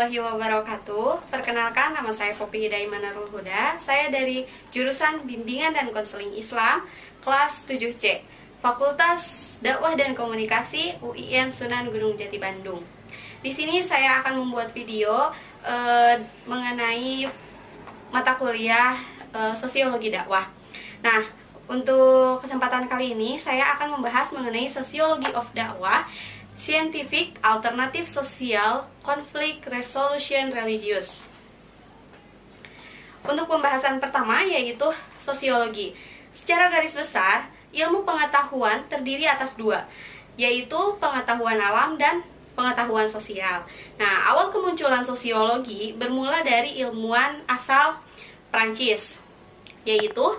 warahmatullahi wabarakatuh. Perkenalkan, nama saya Poppy Hidayah Manarul Huda. Saya dari jurusan Bimbingan dan Konseling Islam, kelas 7C, Fakultas Dakwah dan Komunikasi UIN Sunan Gunung Jati Bandung. Di sini saya akan membuat video mengenai mata kuliah Sosiologi Dakwah. Nah, untuk kesempatan kali ini saya akan membahas mengenai Sociology of Dakwah, Scientific Alternative Social Conflict Resolution Religious. Untuk pembahasan pertama yaitu sosiologi. Secara garis besar, ilmu pengetahuan terdiri atas dua, yaitu pengetahuan alam dan pengetahuan sosial. Nah, awal kemunculan sosiologi bermula dari ilmuwan asal Prancis, yaitu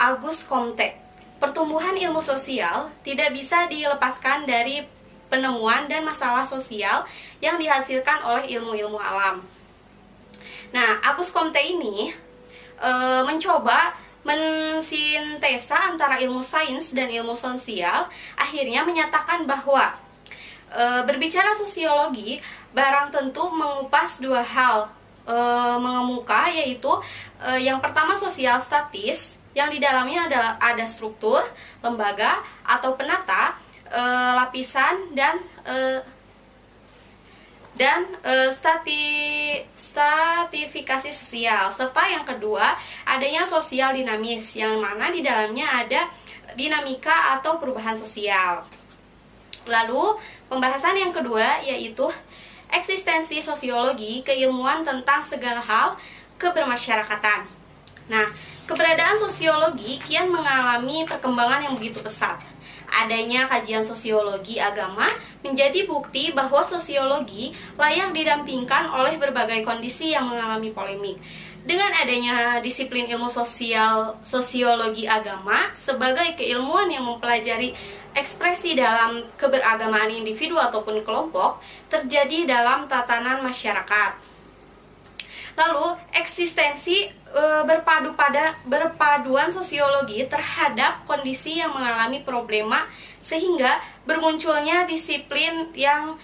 Auguste Comte. Pertumbuhan ilmu sosial tidak bisa dilepaskan dari penemuan dan masalah sosial yang dihasilkan oleh ilmu-ilmu alam. Nah, Auguste Comte ini mencoba mensintesa antara ilmu sains dan ilmu sosial, akhirnya menyatakan bahwa berbicara sosiologi barang tentu mengupas dua hal mengemuka, yaitu yang pertama sosial statis, yang di dalamnya ada struktur, lembaga atau penata, lapisan dan stratifikasi sosial, serta yang kedua adanya sosial dinamis, yang mana di dalamnya ada dinamika atau perubahan sosial. Lalu pembahasan yang kedua yaitu eksistensi sosiologi, keilmuan tentang segala hal kebermasyarakatan. Nah, keberadaan sosiologi kian mengalami perkembangan yang begitu pesat. Adanya kajian sosiologi agama menjadi bukti bahwa sosiologi layak didampingkan oleh berbagai kondisi yang mengalami polemik. Dengan adanya disiplin ilmu sosiologi agama sebagai keilmuan yang mempelajari ekspresi dalam keberagamaan individu ataupun kelompok terjadi dalam tatanan masyarakat. Lalu, eksistensi berpaduan sosiologi terhadap kondisi yang mengalami problema sehingga bermunculnya disiplin yang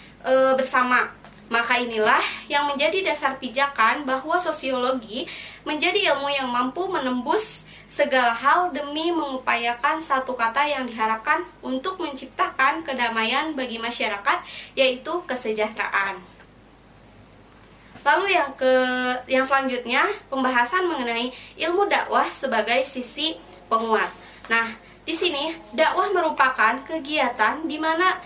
bersama. Maka inilah yang menjadi dasar pijakan bahwa sosiologi menjadi ilmu yang mampu menembus segala hal demi mengupayakan satu kata yang diharapkan untuk menciptakan kedamaian bagi masyarakat, yaitu kesejahteraan. Lalu yang selanjutnya, pembahasan mengenai ilmu dakwah sebagai sisi penguat. Nah, di sini dakwah merupakan kegiatan di mana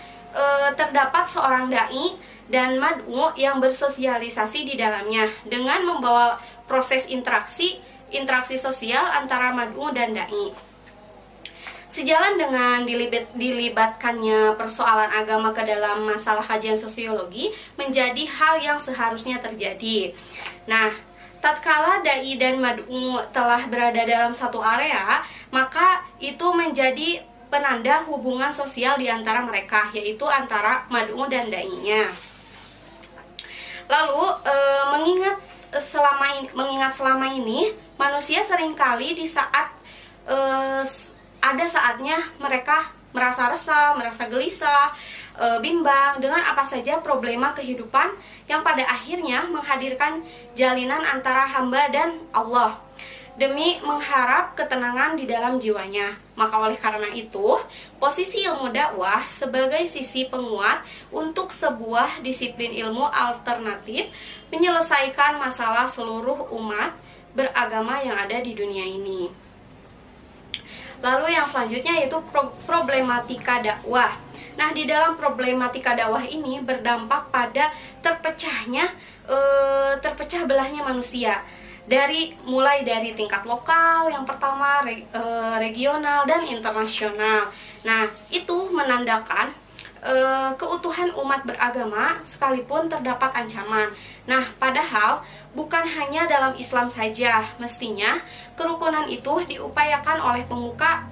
terdapat seorang dai dan mad'u yang bersosialisasi di dalamnya dengan membawa proses interaksi sosial antara mad'u dan dai. Sejalan dengan dilibatkannya persoalan agama ke dalam masalah kajian sosiologi menjadi hal yang seharusnya terjadi. Nah, tatkala dai dan mad'u telah berada dalam satu area, maka itu menjadi penanda hubungan sosial di antara mereka, yaitu antara mad'u dan dai-nya. Lalu, mengingat selama ini manusia seringkali di saat ada saatnya mereka merasa resah, merasa gelisah, bimbang dengan apa saja problema kehidupan yang pada akhirnya menghadirkan jalinan antara hamba dan Allah demi mengharap ketenangan di dalam jiwanya. Maka oleh karena itu, posisi ilmu dakwah sebagai sisi penguat untuk sebuah disiplin ilmu alternatif menyelesaikan masalah seluruh umat beragama yang ada di dunia ini. Lalu yang selanjutnya yaitu problematika dakwah. Nah, di dalam problematika dakwah ini berdampak pada terpecah belahnya manusia. Mulai dari tingkat lokal yang pertama, regional dan internasional. Nah, itu menandakan keutuhan umat beragama sekalipun terdapat ancaman. Nah, padahal bukan hanya dalam Islam saja, mestinya kerukunan itu diupayakan oleh pemuka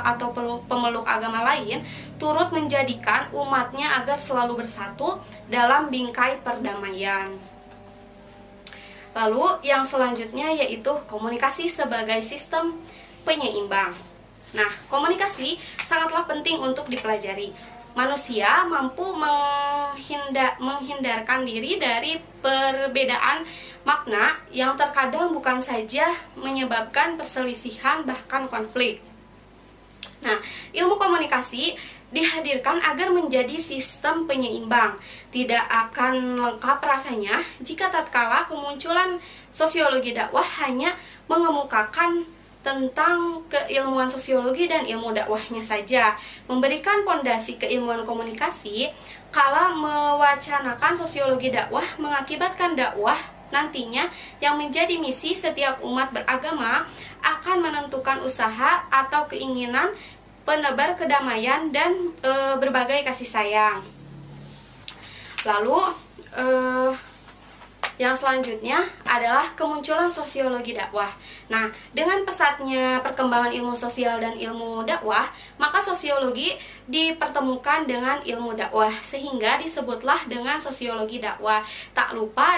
atau pemeluk agama lain turut menjadikan umatnya agar selalu bersatu dalam bingkai perdamaian. Lalu yang selanjutnya yaitu komunikasi sebagai sistem penyeimbang. Nah, komunikasi sangatlah penting untuk dipelajari. manusia mampu menghindarkan diri dari perbedaan makna yang terkadang bukan saja menyebabkan perselisihan bahkan konflik. Nah, ilmu komunikasi dihadirkan agar menjadi sistem penyeimbang. Tidak akan lengkap rasanya jika tatkala kemunculan sosiologi dakwah hanya mengemukakan tentang keilmuan sosiologi dan ilmu dakwahnya saja. Memberikan pondasi keilmuan komunikasi kala mewacanakan sosiologi dakwah mengakibatkan dakwah nantinya yang menjadi misi setiap umat beragama akan menentukan usaha atau keinginan penebar kedamaian dan berbagai kasih sayang. Lalu yang selanjutnya adalah kemunculan sosiologi dakwah. Nah, dengan pesatnya perkembangan ilmu sosial dan ilmu dakwah, maka sosiologi dipertemukan dengan ilmu dakwah, sehingga disebutlah dengan sosiologi dakwah. Tak lupa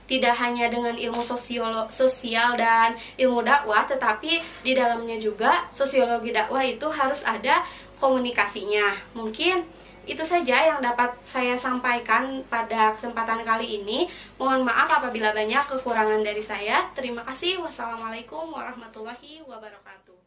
tidak hanya dengan ilmu sosial dan ilmu dakwah, tetapi di dalamnya juga sosiologi dakwah itu harus ada komunikasinya. Mungkin itu saja yang dapat saya sampaikan pada kesempatan kali ini. Mohon maaf apabila banyak kekurangan dari saya. Terima kasih. Wassalamualaikum warahmatullahi wabarakatuh.